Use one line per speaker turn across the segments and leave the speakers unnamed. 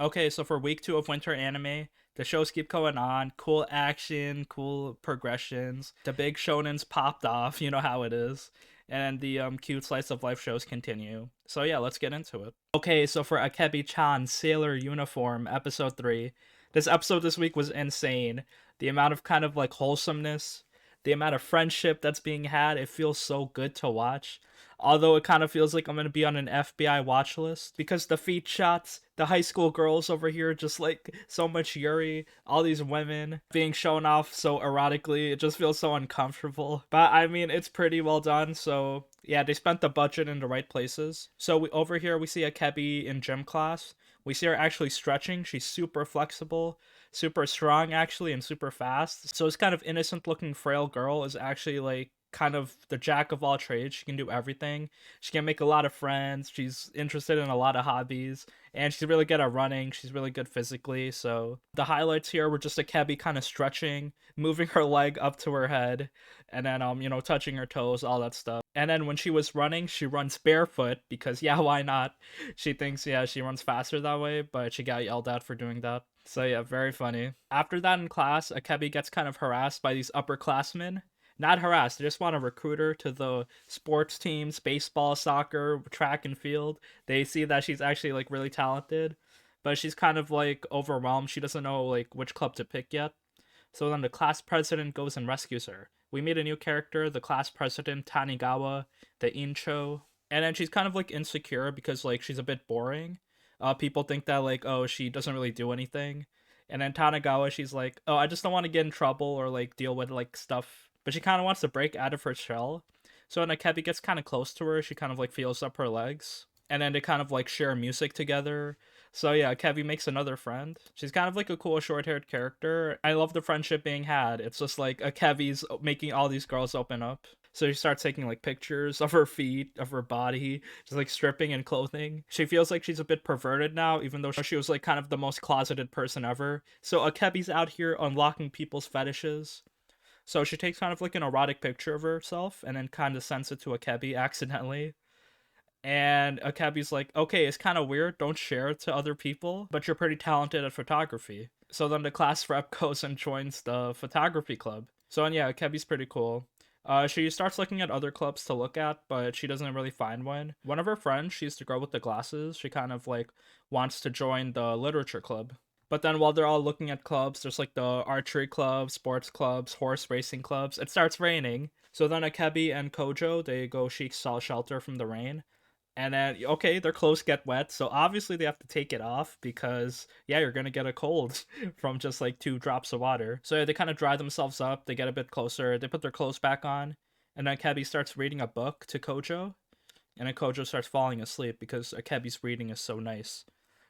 Okay, so for week 2 of winter anime, the shows keep going on. Cool action, cool progressions. The big shonens popped off, you know how it is. And the cute slice of life shows continue. So yeah, let's get into it. Okay, so for Akebi-chan Sailor Uniform, episode 3. This episode this week was insane. The amount of kind of like wholesomeness, the amount of friendship that's being had, it feels so good to watch. Although it kind of feels like I'm gonna be on an FBI watch list because the feet shots, the high school girls over here, just like so much Yuri, all these women being shown off so erotically, it just feels so uncomfortable. But I mean, it's pretty well done. So yeah, they spent the budget in the right places. So over here we see Akebi in gym class. We see her actually stretching. She's super flexible, super strong actually, and super fast. So this kind of innocent looking frail girl is actually like kind of the jack of all trades. She can do everything. She can make a lot of friends. She's interested in a lot of hobbies, and she's really good at running. She's really good physically. So the highlights here were just Akebi kind of stretching, moving her leg up to her head, and then touching her toes, all that stuff. And then when she was running, she runs barefoot because yeah, why not? She thinks yeah, she runs faster that way, but she got yelled at for doing that. So yeah, very funny. After that in class, Akebi gets kind of harassed by these upperclassmen. Not harassed, they just want to recruit her to the sports teams, baseball, soccer, track and field. They see that she's actually like really talented, but she's kind of like overwhelmed. She doesn't know like which club to pick yet. So then the class president goes and rescues her. We meet a new character, the class president Tanigawa, the Incho, and then she's kind of like insecure because like she's a bit boring. People think that like, oh, she doesn't really do anything. And then Tanagawa, she's like, oh, I just don't want to get in trouble or like deal with like stuff. But she kind of wants to break out of her shell. So when Akebi gets kind of close to her, she kind of like feels up her legs. And then they kind of like share music together. So yeah, Akebi makes another friend. She's kind of like a cool short-haired character. I love the friendship being had. It's just like Akebi's making all these girls open up. So she starts taking like pictures of her feet, of her body, just like stripping and clothing. She feels like she's a bit perverted now, even though she was like kind of the most closeted person ever. So Akebi's out here unlocking people's fetishes. So she takes kind of like an erotic picture of herself and then kind of sends it to Akebi accidentally. And Akebi's like, okay, it's kind of weird. Don't share it to other people, but you're pretty talented at photography. So then the class rep goes and joins the photography club. So and yeah, Akebi's pretty cool. She starts looking at other clubs to look at, but she doesn't really find one. One of her friends, she's the girl with the glasses. She kind of like wants to join the literature club. But then while they're all looking at clubs, there's like the archery clubs, sports clubs, horse racing clubs. It starts raining. So then Akebi and Kojo, they go seek shelter from the rain. And then, okay, their clothes get wet, so obviously they have to take it off because, yeah, you're gonna get a cold from just like 2 drops of water. So yeah, they kind of dry themselves up, they get a bit closer, they put their clothes back on, and then Akebi starts reading a book to Kojo, and then Kojo starts falling asleep because Akebi's reading is so nice.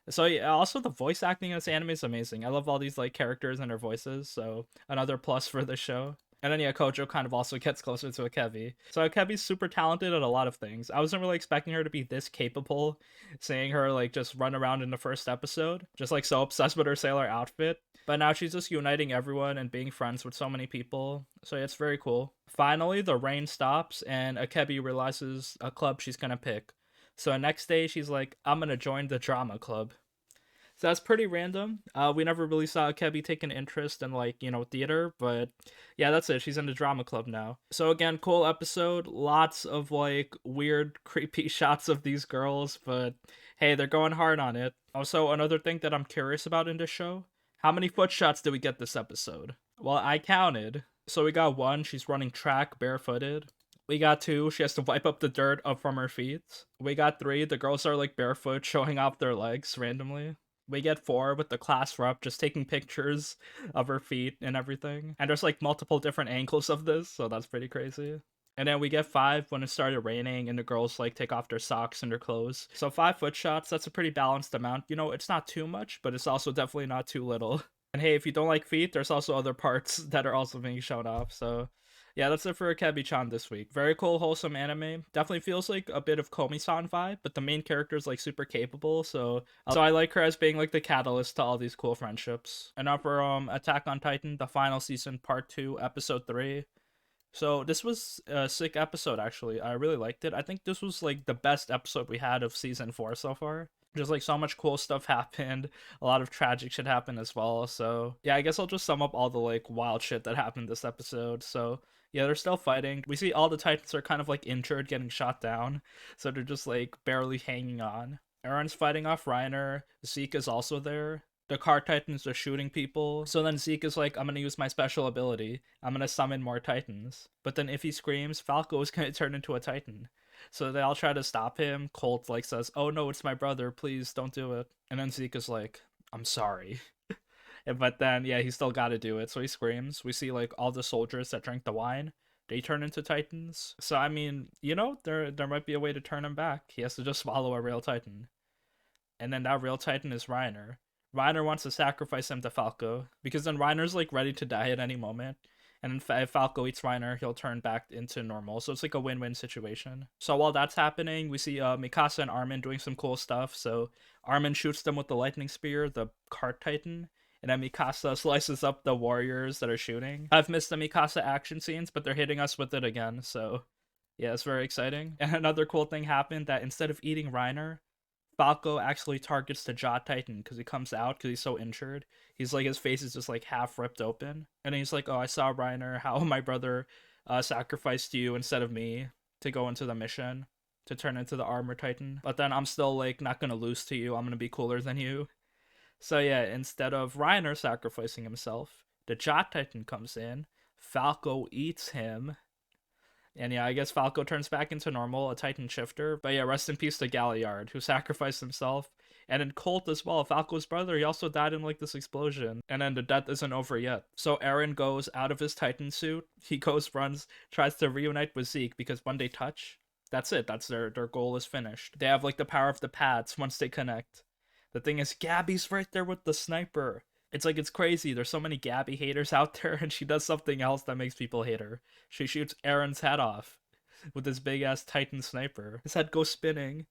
So yeah, also the voice acting in this anime is amazing. I love all these like characters and their voices, so another plus for the show. And then yeah, Kojo kind of also gets closer to Akebi. So Akebi's super talented at a lot of things. I wasn't really expecting her to be this capable, seeing her like just run around in the first episode, just like so obsessed with her sailor outfit. But now she's just uniting everyone and being friends with so many people. So yeah, it's very cool. Finally, the rain stops and Akebi realizes a club she's gonna pick. So the next day, she's like, I'm gonna join the drama club. So that's pretty random. We never really saw Akebi take an interest in like, theater, but yeah, that's it. She's in the drama club now. So again, cool episode. Lots of like weird, creepy shots of these girls, but hey, they're going hard on it. Also, another thing that I'm curious about in this show, how many foot shots did we get this episode? Well, I counted. So we got 1, she's running track barefooted. We got 2, she has to wipe up the dirt up from her feet. We got 3, the girls are like barefoot, showing off their legs randomly. We get 4 with the class rep just taking pictures of her feet and everything. And there's like multiple different angles of this, so that's pretty crazy. And then we get 5 when it started raining and the girls like take off their socks and their clothes. So 5 foot shots, that's a pretty balanced amount. It's not too much, but it's also definitely not too little. And hey, if you don't like feet, there's also other parts that are also being shown off. So yeah, that's it for Akebi-chan this week. Very cool, wholesome anime. Definitely feels like a bit of Komi-san vibe, but the main character is like super capable, so I like her as being like the catalyst to all these cool friendships. And now for Attack on Titan, the final season, part 2, episode 3. So this was a sick episode actually. I really liked it. I think this was like the best episode we had of season 4 so far. Just like so much cool stuff happened. A lot of tragic shit happened as well. So yeah, I guess I'll just sum up all the like wild shit that happened this episode. So yeah, they're still fighting. We see all the Titans are kind of like injured, getting shot down. So they're just like barely hanging on. Aaron's fighting off Reiner. Zeke is also there. The car Titans are shooting people. So then Zeke is like, I'm gonna use my special ability. I'm gonna summon more Titans. But then if he screams, Falco is gonna turn into a Titan. So they all try to stop him. Colt like says, "Oh no, it's my brother. Please don't do it." And then Zeke is like, "I'm sorry." But then yeah, he still got to do it. So he screams. We see like all the soldiers that drank the wine. They turn into Titans. So I mean, there might be a way to turn him back. He has to just swallow a real Titan. And then that real Titan is Reiner. Reiner wants to sacrifice him to Falco because then Reiner's like ready to die at any moment. And if Falco eats Reiner, he'll turn back into normal. So it's like a win-win situation. So while that's happening, we see Mikasa and Armin doing some cool stuff. So Armin shoots them with the lightning spear, the Cart Titan, and then Mikasa slices up the warriors that are shooting. I've missed the Mikasa action scenes, but they're hitting us with it again. So yeah, it's very exciting. And another cool thing happened that instead of eating Reiner, Falco actually targets the Jaw Titan because he comes out because he's so injured. He's like, his face is just like half ripped open. And he's like, "Oh, I saw Reiner, how my brother sacrificed you instead of me to go into the mission to turn into the Armor Titan. But then I'm still like not going to lose to you. I'm going to be cooler than you." So yeah, instead of Reiner sacrificing himself, the Jaw Titan comes in. Falco eats him. And yeah, I guess Falco turns back into normal, a Titan shifter. But yeah, rest in peace to Galliard, who sacrificed himself. And in Colt as well, Falco's brother, he also died in like this explosion. And then the death isn't over yet. So Eren goes out of his Titan suit. He goes, runs, tries to reunite with Zeke because when they touch, that's it. That's their goal is finished. They have like the power of the pads once they connect. The thing is, Gabby's right there with the sniper. It's like, it's crazy. There's so many Gabby haters out there, and she does something else that makes people hate her. She shoots Eren's head off with this big ass Titan sniper. His head goes spinning.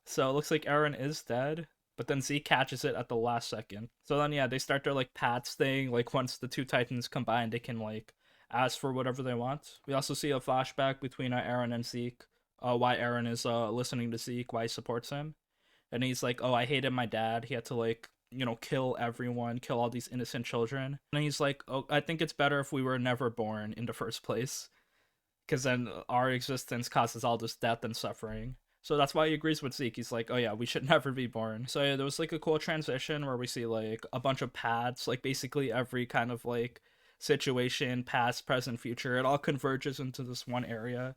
So it looks like Eren is dead, but then Zeke catches it at the last second. So then yeah, they start their like Pats thing. Like once the two Titans combine, they can like ask for whatever they want. We also see a flashback between Eren and Zeke. Why Eren is listening to Zeke, why he supports him. And he's like, "Oh, I hated my dad. He had to like kill everyone, kill all these innocent children." And he's like, "Oh, I think it's better if we were never born in the first place, because then our existence causes all this death and suffering." So that's why he agrees with Zeke. He's like, "Oh yeah, we should never be born." So yeah, there was like a cool transition where we see like a bunch of paths, like basically every kind of like situation, past, present, future. It all converges into this one area.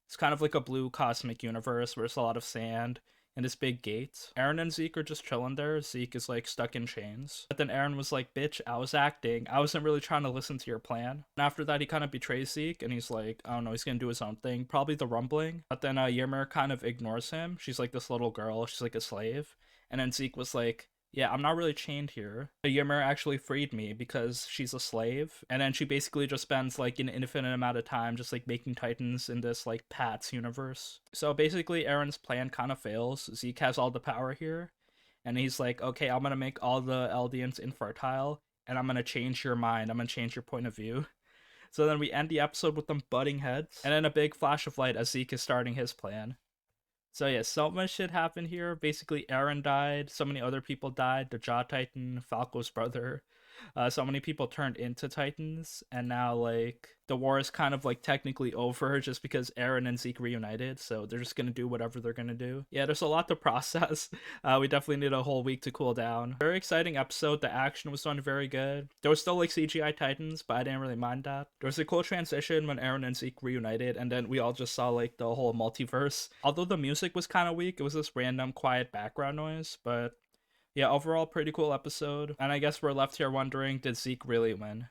It's kind of like a blue cosmic universe where there's a lot of sand and this big gate. Eren and Zeke are just chilling there. Zeke is like stuck in chains. But then Eren was like, "Bitch, I was acting. I wasn't really trying to listen to your plan." And after that, he kind of betrays Zeke and he's like, I don't know, he's gonna do his own thing. Probably the rumbling. But then Ymir kind of ignores him. She's like this little girl. She's like a slave. And then Zeke was like, "Yeah, I'm not really chained here. Ymir actually freed me because she's a slave." And then she basically just spends like an infinite amount of time just like making Titans in this like Pats universe. So basically Eren's plan kind of fails. Zeke has all the power here. And he's like, "Okay, I'm gonna make all the Eldians infertile and I'm gonna change your mind. I'm gonna change your point of view." So then we end the episode with them butting heads. And then a big flash of light as Zeke is starting his plan. So yeah, so much shit happened here. Basically, Eren died. So many other people died. The Jaw Titan, Falco's brother. So many people turned into Titans, and now like the war is kind of like technically over just because Eren and Zeke reunited. So they're just gonna do whatever they're gonna do. Yeah, there's a lot to process. We definitely need a whole week to cool down. Very exciting episode. The action was done very good. There was still like CGI Titans, but I didn't really mind that. There was a cool transition when Eren and Zeke reunited, and then we all just saw like the whole multiverse. Although the music was kind of weak, it was this random quiet background noise, but yeah, overall, pretty cool episode. And I guess we're left here wondering, did Zeke really win?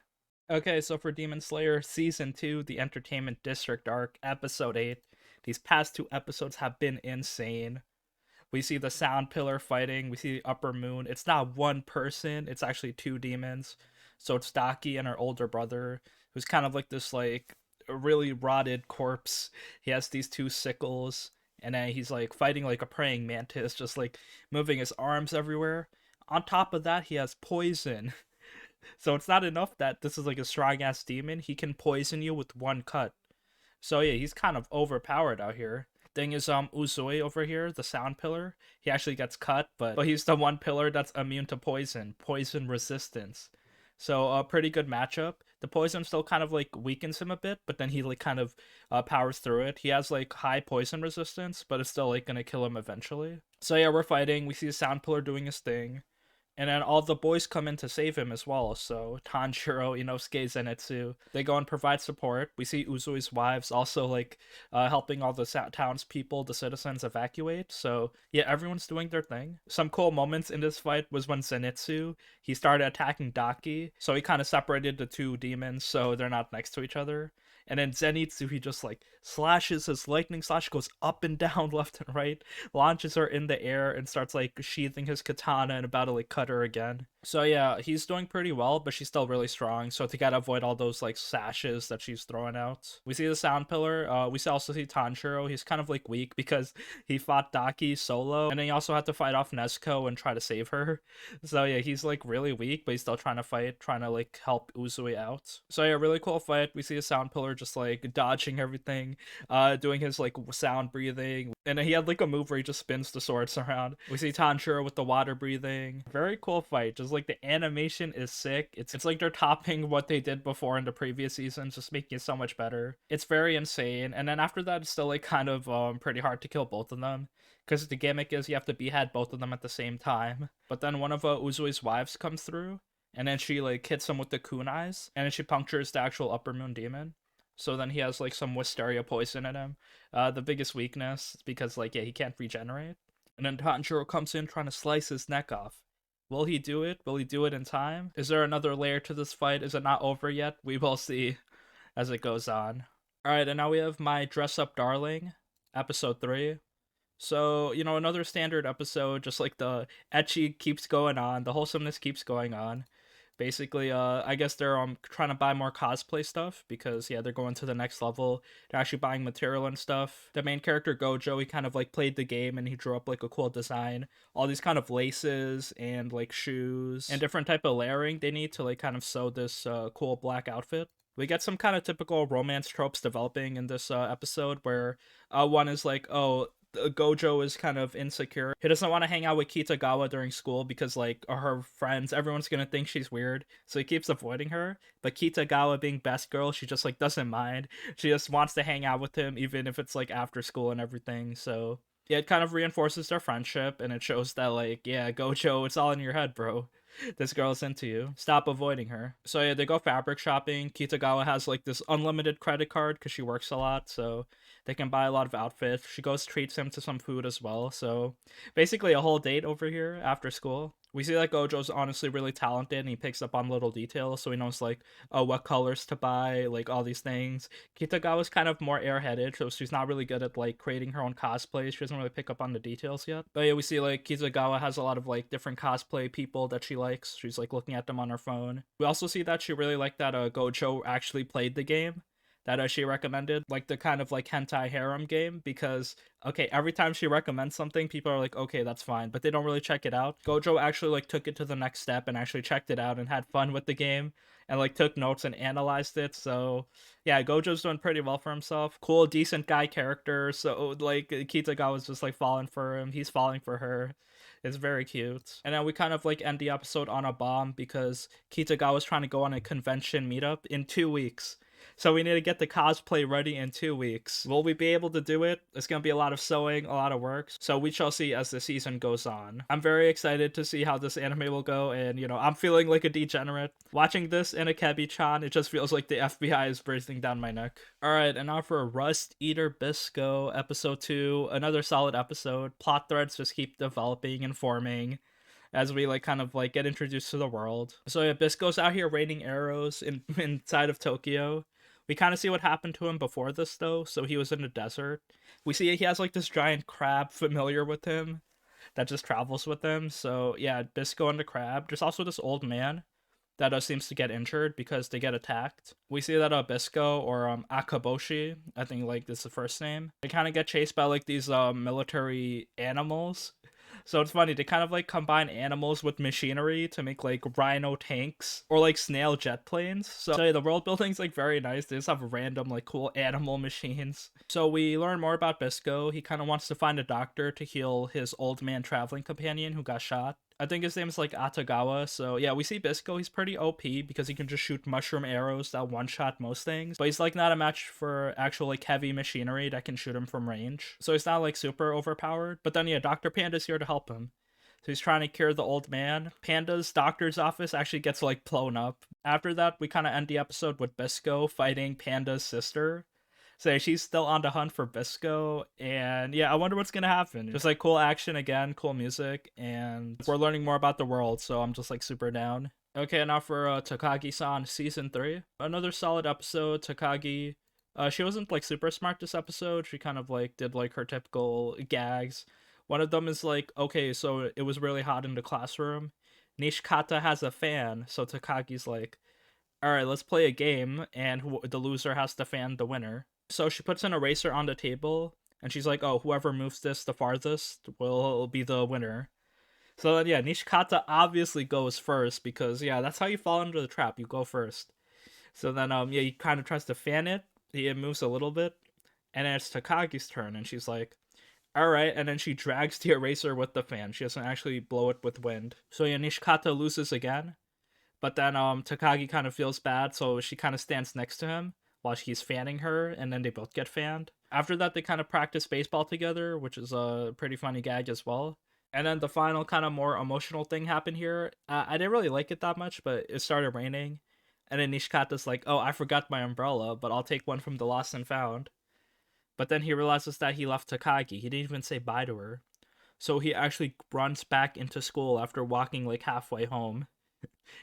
Okay, so for Demon Slayer Season 2, the Entertainment District Arc, Episode 8, these past two episodes have been insane. We see the Sound Pillar fighting, we see the Upper Moon. It's not one person, it's actually two demons. So it's Daki and her older brother, who's kind of like this, like, really rotted corpse. He has these two sickles and then he's like fighting like a praying mantis, just like moving his arms everywhere. On top of that, he has poison. So it's not enough that this is like a strong ass demon. He can poison you with one cut. So yeah, he's kind of overpowered out here. Thing is, Uzui over here, the sound pillar, he actually gets cut, but he's the one pillar that's immune to poison resistance. So a pretty good matchup. The poison still kind of like weakens him a bit, but then he like kind of powers through it. He has like high poison resistance, but it's still like gonna kill him eventually. So yeah, we're fighting. We see the sound pillar doing his thing. And then all the boys come in to save him as well. So Tanjiro, Inosuke, Zenitsu, they go and provide support. We see Uzui's wives also like helping all the townspeople, the citizens evacuate. So yeah, everyone's doing their thing. Some cool moments in this fight was when Zenitsu, he started attacking Daki. So he kind of separated the two demons so they're not next to each other. And then Zenitsu, he just like slashes his lightning slash, goes up and down, left and right, launches her in the air, and starts like sheathing his katana and about to like cut her again. So yeah, he's doing pretty well, but she's still really strong. So to gotta avoid all those like sashes that she's throwing out. We see the sound pillar. We also see Tanjiro. He's kind of like weak because he fought Daki solo, and then he also had to fight off Nezuko and try to save her. So yeah, he's like really weak, but he's still trying to fight, trying to like help Uzui out. So yeah, really cool fight. We see a sound pillar just like dodging everything, doing his like sound breathing, and then he had like a move where he just spins the swords around. We see Tanjiro with the water breathing. Very cool fight. Just like the animation is sick. It's like they're topping what they did before in the previous seasons, just making it so much better. It's very insane. And then after that, it's still like kind of pretty hard to kill both of them, because the gimmick is you have to behead both of them at the same time. But then one of Uzui's wives comes through, and then she like hits him with the kunais, and then she punctures the actual upper moon demon. So then he has like some wisteria poison in him. The biggest weakness is because like yeah, he can't regenerate. And then Tanjiro comes in trying to slice his neck off. Will he do it? Will he do it in time? Is there another layer to this fight? Is it not over yet? We will see as it goes on. Alright, and now we have my Dress Up Darling, episode 3. So, another standard episode, just like the ecchi keeps going on, the wholesomeness keeps going on. Basically, I guess they're trying to buy more cosplay stuff because yeah, they're going to the next level. They're actually buying material and stuff. The main character Gojo, he kind of like played the game and he drew up like a cool design. All these kind of laces and like shoes and different type of layering they need to like kind of sew this cool black outfit. We get some kind of typical romance tropes developing in this episode where one is like, oh, Gojo is kind of insecure. He doesn't want to hang out with Kitagawa during school because like her friends, everyone's gonna think she's weird, so he keeps avoiding her. But Kitagawa, being best girl, she just like doesn't mind. She just wants to hang out with him even if it's like after school and everything. So yeah, it kind of reinforces their friendship, and it shows that like, yeah, Gojo, it's all in your head, bro. This girl's into you. Stop avoiding her. So yeah, they go fabric shopping. Kitagawa has like this unlimited credit card because she works a lot, so they can buy a lot of outfits. She goes treats him to some food as well. So basically a whole date over here after school. We see that Gojo's honestly really talented and he picks up on little details, so he knows like what colors to buy, like all these things. Kitagawa's kind of more airheaded, so she's not really good at like creating her own cosplays. She doesn't really pick up on the details yet. But yeah, we see like Kitagawa has a lot of like different cosplay people that she likes. She's like looking at them on her phone. We also see that she really liked that Gojo actually played the game that she recommended, like the kind of like hentai harem game, because okay, every time she recommends something, people are like, okay, that's fine, but they don't really check it out. Gojo actually like took it to the next step and actually checked it out and had fun with the game and like took notes and analyzed it. So yeah, Gojo's doing pretty well for himself. Cool, decent guy character. So like Kitagawa's just like falling for him, he's falling for her. It's very cute. And then we kind of like end the episode on a bomb because Kitagawa's trying to go on a convention meetup in 2 weeks. So we need to get the cosplay ready in 2 weeks. Will we be able to do it? It's going to be a lot of sewing, a lot of work. So we shall see as the season goes on. I'm very excited to see how this anime will go. And, I'm feeling like a degenerate. Watching this in Akebi-chan, it just feels like the FBI is breathing down my neck. Alright, and now for Rust Eater Bisco, episode 2. Another solid episode. Plot threads just keep developing and forming as we like kind of like get introduced to the world. So yeah, Bisco's out here raining arrows inside of Tokyo. We kind of see what happened to him before this though. So he was in the desert. We see he has like this giant crab familiar with him that just travels with him. So yeah, Bisco and the crab. There's also this old man that seems to get injured because they get attacked. We see that Bisco or Akaboshi, I think like this is the first name, they kind of get chased by like these military animals. So it's funny, they kind of like combine animals with machinery to make like rhino tanks or like snail jet planes. So yeah, the world building's like very nice. They just have random like cool animal machines. So we learn more about Bisco. He kind of wants to find a doctor to heal his old man traveling companion who got shot. I think his name is like Atagawa. So yeah, we see Bisco. He's pretty OP because he can just shoot mushroom arrows that one shot most things. But he's like not a match for actual like heavy machinery that can shoot him from range. So he's not like super overpowered. But then yeah, Dr. Panda's here to help him. So he's trying to cure the old man. Panda's doctor's office actually gets like blown up. After that, we kind of end the episode with Bisco fighting Panda's sister. So she's still on the hunt for Bisco, and yeah, I wonder what's gonna happen. Just like cool action again, cool music, and we're learning more about the world, so I'm just like super down. Okay, now for Takagi-san season 3. Another solid episode. Takagi, she wasn't like super smart this episode. She kind of like did like her typical gags. One of them is like, okay, so it was really hot in the classroom. Nishikata has a fan, so Takagi's like, all right, let's play a game, and the loser has to fan the winner. So she puts an eraser on the table, and she's like, oh, whoever moves this the farthest will be the winner. So then, yeah, Nishikata obviously goes first because, yeah, that's how you fall into the trap. You go first. So then, yeah, he kind of tries to fan it. It moves a little bit, and then it's Takagi's turn, and she's like, all right, and then she drags the eraser with the fan. She doesn't actually blow it with wind. So yeah, Nishikata loses again, but then Takagi kind of feels bad, so she kind of stands next to him while he's fanning her, and then they both get fanned. After that, they kind of practice baseball together, which is a pretty funny gag as well. And then the final kind of more emotional thing happened here. I didn't really like it that much, but it started raining. And then Nishikata's like, oh, I forgot my umbrella, but I'll take one from the lost and found. But then he realizes that he left Takagi. He didn't even say bye to her. So he actually runs back into school after walking like halfway home.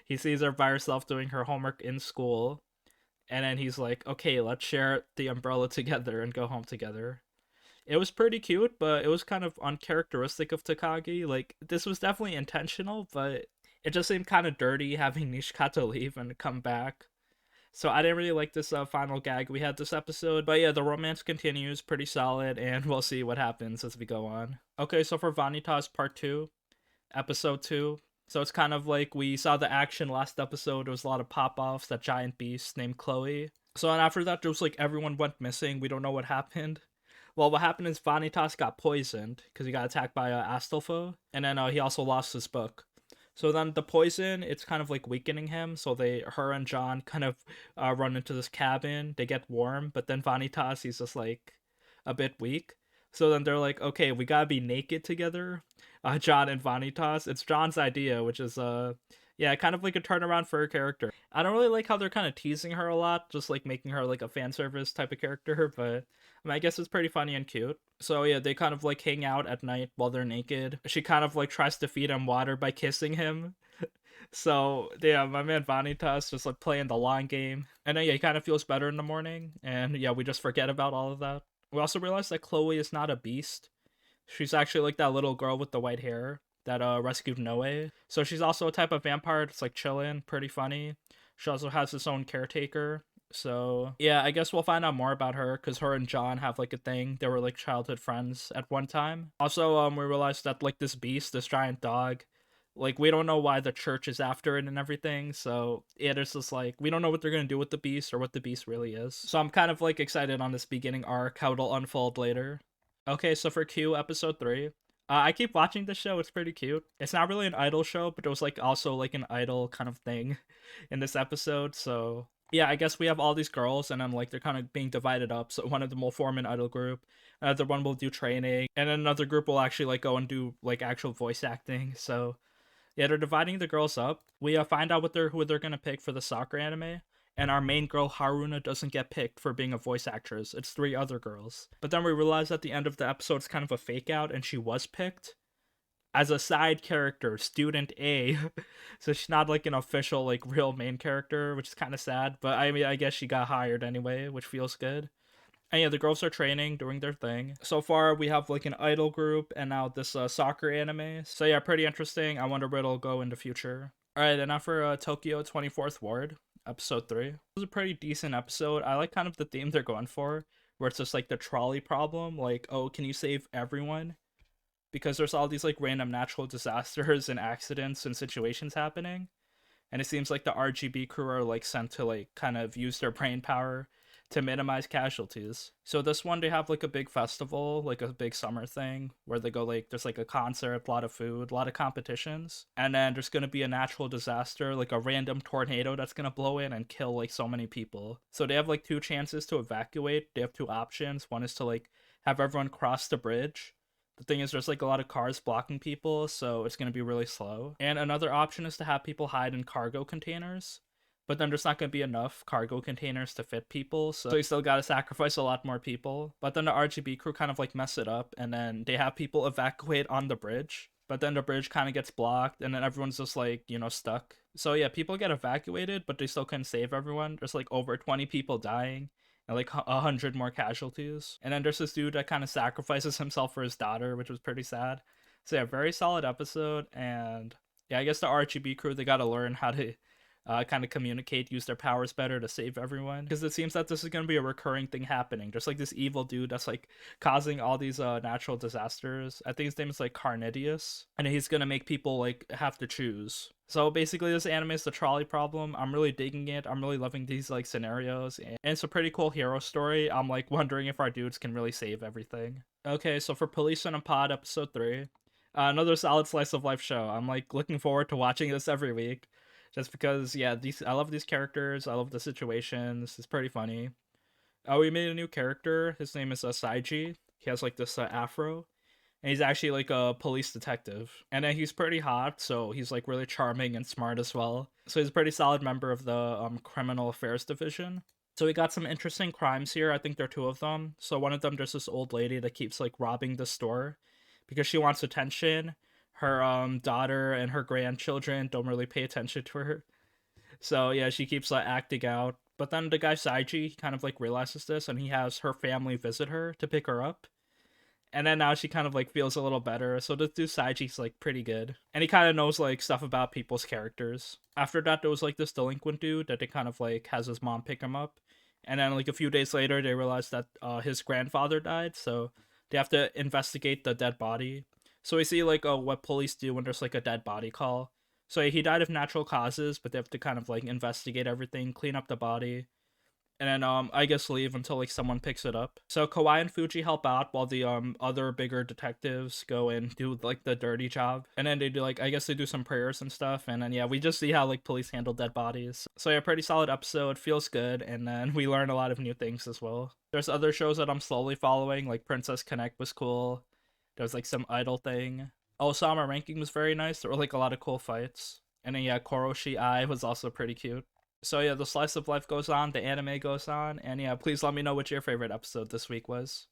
He sees her by herself doing her homework in school. And then he's like, okay, let's share the umbrella together and go home together. It was pretty cute, but it was kind of uncharacteristic of Takagi. Like, this was definitely intentional, but it just seemed kind of dirty having Nishikata leave and come back. So I didn't really like this final gag we had this episode. But yeah, the romance continues, pretty solid, and we'll see what happens as we go on. Okay, so for Vanitas Part 2, Episode 2, so it's kind of like we saw the action last episode. There was a lot of pop-offs, that giant beast named Chloe. So and after that, there was like everyone went missing. We don't know what happened. Well, what happened is Vanitas got poisoned because he got attacked by Astolfo. And then he also lost his book. So then the poison, it's kind of like weakening him. So her and John kind of run into this cabin. They get warm. But then Vanitas, he's just like a bit weak. So then they're like, okay, we gotta be naked together. John and Vanitas. It's John's idea, which is yeah, kind of like a turnaround for her character. I don't really like how they're kind of teasing her a lot, just like making her like a fan service type of character, but I mean, I guess it's pretty funny and cute. So yeah, they kind of like hang out at night while they're naked. She kind of like tries to feed him water by kissing him. So yeah, my man Vanitas just like playing the long game. And then yeah, he kind of feels better in the morning. And yeah, we just forget about all of that. We also realize that Chloe is not a beast. She's actually like that little girl with the white hair that rescued Noe. So she's also a type of vampire that's like chilling, pretty funny. She also has its own caretaker. So yeah, I guess we'll find out more about her because her and John have like a thing. They were like childhood friends at one time. Also, we realized that like this beast, this giant dog, like we don't know why the church is after it and everything. So yeah, there's just like we don't know what they're gonna do with the beast or what the beast really is. So I'm kind of like excited on this beginning arc, how it'll unfold later. Okay, so for Q episode 3. I keep watching this show. It's pretty cute. It's not really an idol show, but it was like also like an idol kind of thing in this episode. So yeah, I guess we have all these girls, and then like they're kind of being divided up. So one of them will form an idol group, another one will do training, and another group will actually like go and do like actual voice acting. So yeah, they're dividing the girls up. We find out who they're gonna pick for the soccer anime. And our main girl Haruna doesn't get picked for being a voice actress. It's 3 other girls. But then we realize at the end of the episode it's kind of a fake out, and she was picked as a side character, student A. So she's not like an official like real main character, which is kind of sad. But I mean, I guess she got hired anyway, which feels good. And yeah, the girls are training, doing their thing. So far, we have like an idol group and now this soccer anime. So yeah, pretty interesting. I wonder where it'll go in the future. Alright, and now for Tokyo 24th Ward, episode 3. It was a pretty decent episode. I like kind of the theme they're going for, where it's just like the trolley problem. Like, oh, can you save everyone? because there's all these like random natural disasters and accidents and situations happening, and it seems like the RGB crew are like sent to like kind of use their brain power to minimize casualties. So this one they have like a big festival, like a big summer thing where they go like there's like a concert, a lot of food, a lot of competitions, and then there's gonna be a natural disaster, like a random tornado that's gonna blow in and kill like so many people. So they have like two chances to evacuate. They have two options. One is to like have everyone cross the bridge. The thing is, there's like a lot of cars blocking people, so it's going to be really slow. And another option is to have people hide in cargo containers, but then there's not going to be enough cargo containers to fit people, so you still got to sacrifice a lot more people. But then the RGB crew kind of like mess it up, and then they have people evacuate on the bridge, but then the bridge kind of gets blocked, and then everyone's just like, stuck. So yeah, people get evacuated, but they still couldn't save everyone. There's like over 20 people dying and like 100 more casualties. And then there's this dude that kind of sacrifices himself for his daughter, which was pretty sad. So yeah, very solid episode. And yeah, I guess the RGB crew, they got to learn how to kind of communicate, use their powers better to save everyone. Because it seems that this is going to be a recurring thing happening. Just like this evil dude that's like causing all these natural disasters. I think his name is like Carnidius. And he's going to make people like have to choose. So basically this anime is the trolley problem. I'm really digging it. I'm really loving these like scenarios. And it's a pretty cool hero story. I'm like wondering if our dudes can really save everything. Okay, so for Police in a Pod episode 3. Another solid slice of life show. I'm like looking forward to watching this every week. Just because, yeah, I love these characters. I love the situations. It's pretty funny. We made a new character. His name is Saiji. He has like this afro. And he's actually like a police detective. And then he's pretty hot, so he's like really charming and smart as well. So he's a pretty solid member of the criminal affairs division. So we got some interesting crimes here. I think there are two of them. So one of them, there's this old lady that keeps like robbing the store because she wants attention. Her daughter and her grandchildren don't really pay attention to her. So yeah, she keeps like acting out. But then the guy Saiji, he kind of like realizes this, and he has her family visit her to pick her up. And then now she kind of like feels a little better. So this dude Saiji's like pretty good. And he kind of knows like stuff about people's characters. After that, there was like this delinquent dude that they kind of like has his mom pick him up. And then like a few days later, they realize that his grandfather died. So they have to investigate the dead body. So we see like what police do when there's like a dead body call. So he died of natural causes, but they have to kind of like investigate everything, clean up the body, and then I guess leave until like someone picks it up. So Kawai and Fuji help out while the other bigger detectives go and do like the dirty job. And then they do like, I guess they do some prayers and stuff, and then yeah, we just see how like police handle dead bodies. So yeah, pretty solid episode, feels good, and then we learn a lot of new things as well. There's other shows that I'm slowly following, like Princess Connect was cool. There's like some idol thing. Oh, Summer Ranking was very nice. There were like a lot of cool fights. And then yeah, Koroshi Ai was also pretty cute. So yeah, the slice of life goes on, the anime goes on, and yeah, please let me know what your favorite episode this week was.